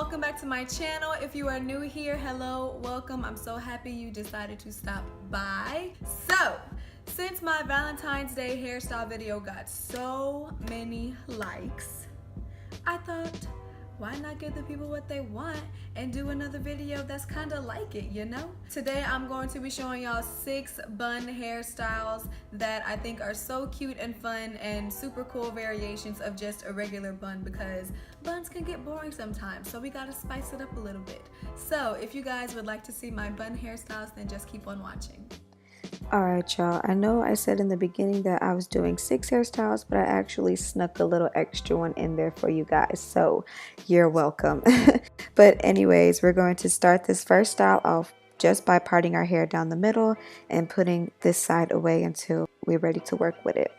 welcome back to my channel. If you are new here, hello, welcome. I'm so happy you decided to stop by. So, since my Valentine's Day hairstyle video got so many likes, I thought, why not give the people what they want and do another video that's kind of like it, you know? Today I'm going to be showing y'all 6 bun hairstyles that I think are so cute and fun and super cool variations of just a regular bun, because buns can get boring sometimes, so we gotta spice it up a little bit. So if you guys would like to see my bun hairstyles, then just keep on watching. Alright y'all, I know I said in the beginning that I was doing 6 hairstyles, but I actually snuck a little extra one in there for you guys, so you're welcome. But anyways, we're going to start this first style off just by parting our hair down the middle and putting this side away until we're ready to work with it.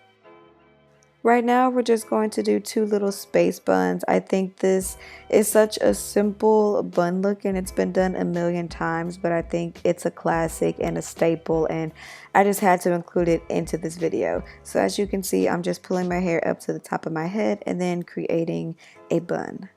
Right now, we're just going to do 2 little space buns. I think this is such a simple bun look and it's been done a million times, but I think it's a classic and a staple, and I just had to include it into this video. So as you can see, I'm just pulling my hair up to the top of my head and then creating a bun.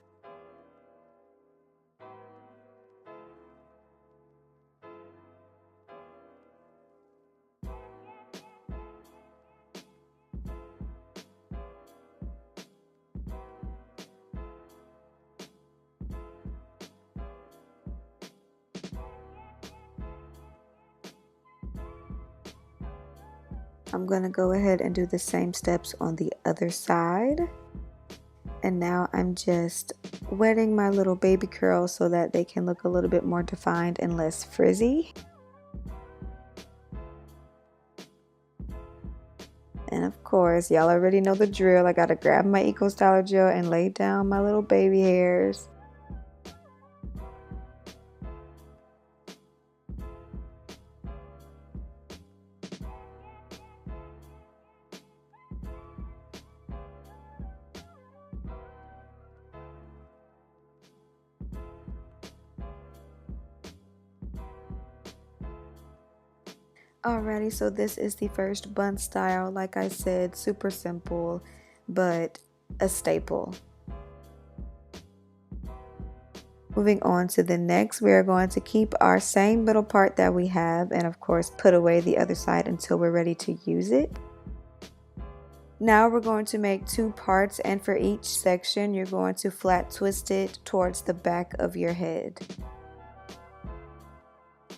I'm going to go ahead and do the same steps on the other side. And now I'm just wetting my little baby curls so that they can look a little bit more defined and less frizzy. And of course, y'all already know the drill. I got to grab my Eco Styler gel and lay down my little baby hairs. Alrighty, so this is the first bun style. Like I said, super simple, but a staple. Moving on to the next, we are going to keep our same middle part that we have and of course put away the other side until we're ready to use it. Now we're going to make 2 parts, and for each section you're going to flat twist it towards the back of your head.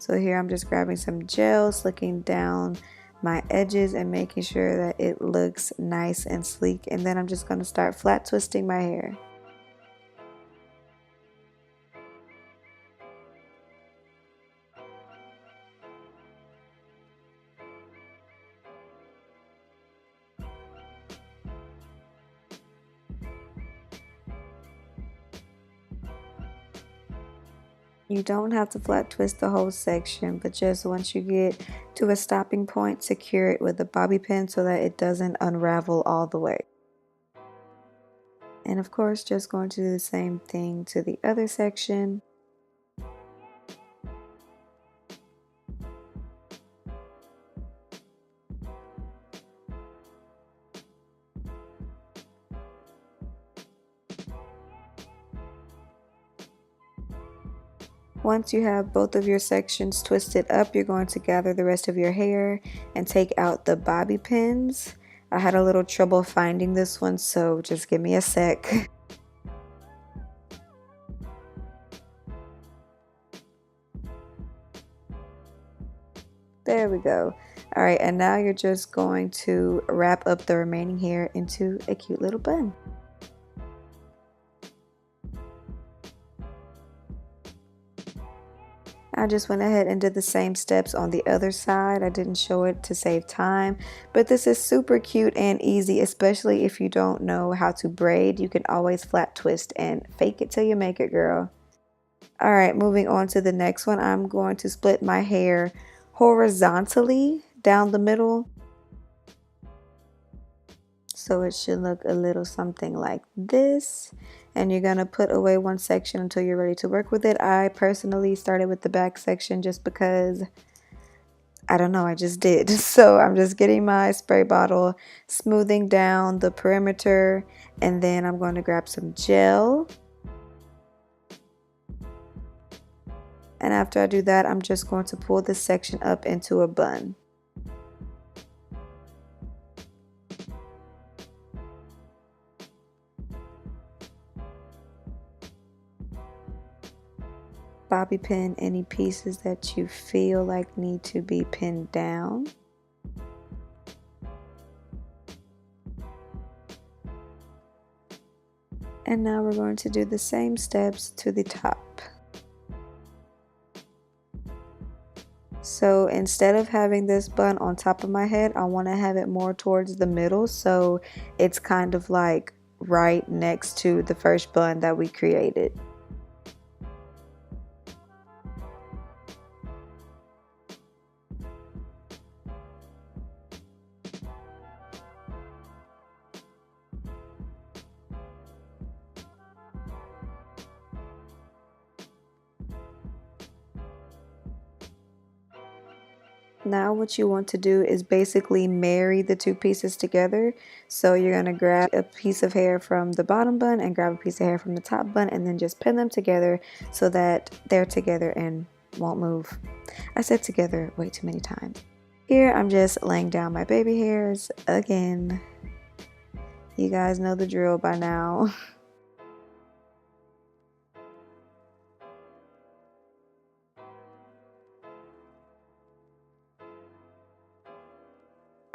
So here I'm just grabbing some gel, slicking down my edges and making sure that it looks nice and sleek, and then I'm just going to start flat twisting my hair. You don't have to flat twist the whole section, but just once you get to a stopping point, secure it with a bobby pin so that it doesn't unravel all the way. And of course, just going to do the same thing to the other section. Once you have both of your sections twisted up, you're going to gather the rest of your hair and take out the bobby pins. I had a little trouble finding this one, so just give me a sec. There we go. Alright, and now you're just going to wrap up the remaining hair into a cute little bun. I just went ahead and did the same steps on the other side. I didn't show it to save time, but this is super cute and easy, especially if you don't know how to braid. You can always flat twist and fake it till you make it, girl. Alright, moving on to the next one. I'm going to split my hair horizontally down the middle. So it should look a little something like this. And you're going to put away one section until you're ready to work with it. I personally started with the back section just because, I don't know, I just did. So I'm just getting my spray bottle, smoothing down the perimeter, and then I'm going to grab some gel. And after I do that, I'm just going to pull this section up into a bun. Bobby pin any pieces that you feel like need to be pinned down. And now we're going to do the same steps to the top. So instead of having this bun on top of my head, I want to have it more towards the middle, so it's kind of like right next to the first bun that we created. Now what you want to do is basically marry the two pieces together. So you're going to grab a piece of hair from the bottom bun and grab a piece of hair from the top bun and then just pin them together so that they're together and won't move. I said together way too many times. Here I'm just laying down my baby hairs again. You guys know the drill by now.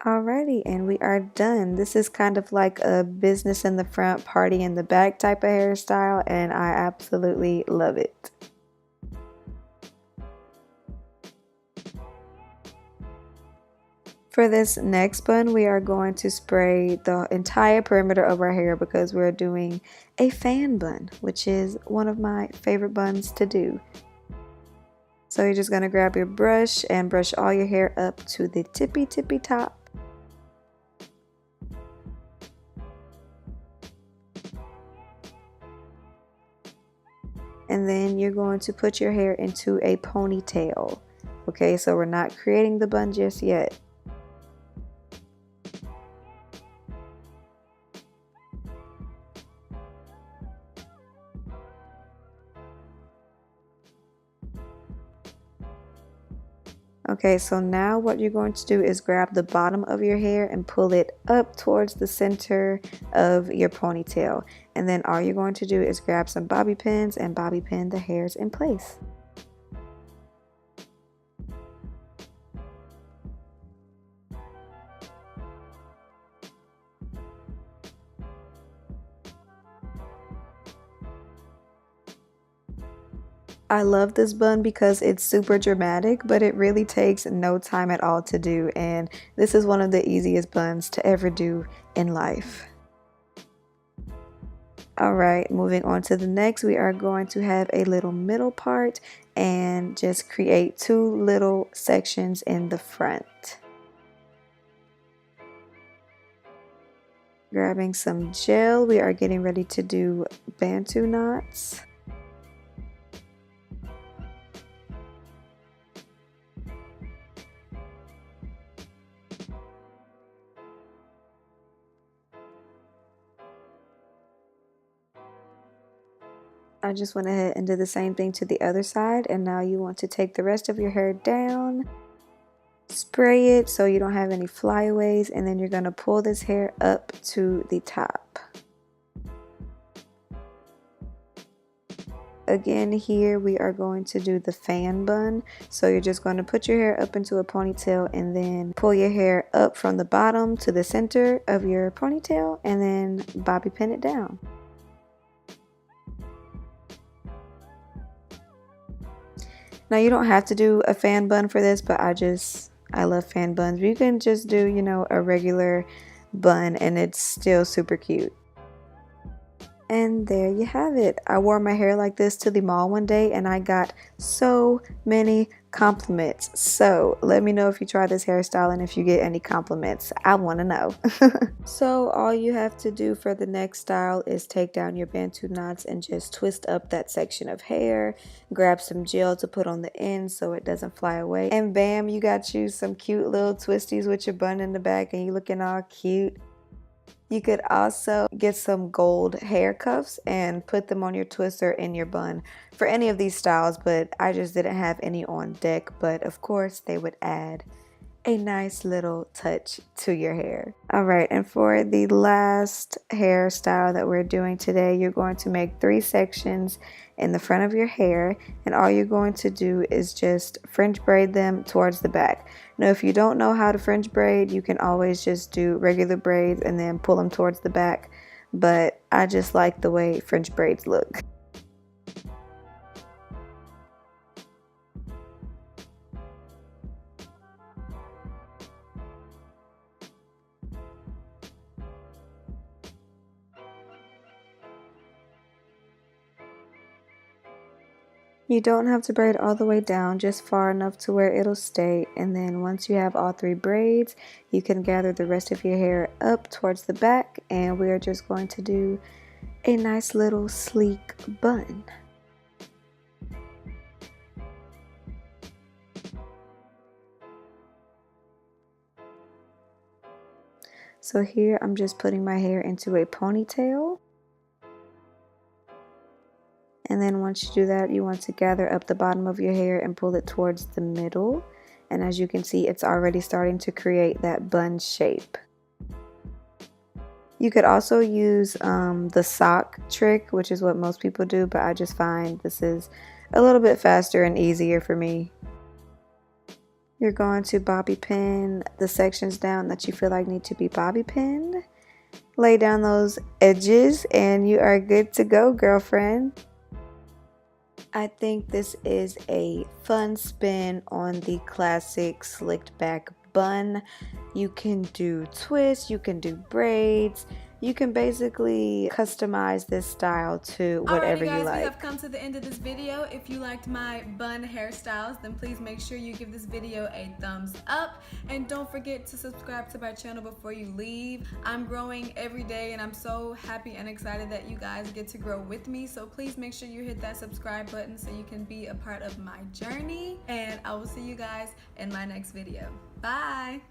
Alrighty, and we are done. This is kind of like a business in the front, party in the back type of hairstyle, and I absolutely love it. For this next bun, we are going to spray the entire perimeter of our hair because we're doing a fan bun, which is one of my favorite buns to do. So you're just going to grab your brush and brush all your hair up to the tippy top. And then you're going to put your hair into a ponytail. Okay, so we're not creating the bun just yet. Okay, so now what you're going to do is grab the bottom of your hair and pull it up towards the center of your ponytail. And then all you're going to do is grab some bobby pins and bobby pin the hairs in place. I love this bun because it's super dramatic, but it really takes no time at all to do, and this is one of the easiest buns to ever do in life. Alright, moving on to the next, we are going to have a little middle part and just create two little sections in the front. Grabbing some gel, we are getting ready to do Bantu knots. I just went ahead and did the same thing to the other side, and now you want to take the rest of your hair down, spray it so you don't have any flyaways, and then you're going to pull this hair up to the top. Again, here we are going to do the fan bun, so you're just going to put your hair up into a ponytail and then pull your hair up from the bottom to the center of your ponytail and then bobby pin it down. Now you don't have to do a fan bun for this, but I love fan buns. You can just do, you know, a regular bun and it's still super cute. And there you have it. I wore my hair like this to the mall one day and I got so many compliments. So let me know if you try this hairstyle and if you get any compliments. I want to know. So all you have to do for the next style is take down your Bantu knots and just twist up that section of hair. Grab some gel to put on the end so it doesn't fly away. And bam, you got you some cute little twisties with your bun in the back and you looking all cute. You could also get some gold hair cuffs and put them on your twist or in your bun for any of these styles, but I just didn't have any on deck. But of course, they would add a nice little touch to your hair. All right, and for the last hairstyle that we're doing today, you're going to make 3 sections in the front of your hair, and all you're going to do is just French braid them towards the back. Now, if you don't know how to French braid, you can always just do regular braids and then pull them towards the back, but I just like the way French braids look. You don't have to braid all the way down, just far enough to where it'll stay, and then once you have all 3 braids, you can gather the rest of your hair up towards the back, and we are just going to do a nice little sleek bun. So here I'm just putting my hair into a ponytail. And then once you do that, you want to gather up the bottom of your hair and pull it towards the middle. And as you can see, it's already starting to create that bun shape. You could also use the sock trick, which is what most people do, but I just find this is a little bit faster and easier for me. You're going to bobby pin the sections down that you feel like need to be bobby pinned. Lay down those edges and you are good to go, girlfriend. I think this is a fun spin on the classic slicked back bun. You can do twists, you can do braids, you can basically customize this style to whatever Alrighty guys, you like. we have come to the end of this video. If you liked my bun hairstyles, then please make sure you give this video a thumbs up, and don't forget to subscribe to my channel before you leave. I'm growing every day and I'm so happy and excited that you guys get to grow with me, so please make sure you hit that subscribe button so you can be a part of my journey, and I will see you guys in my next video. Bye.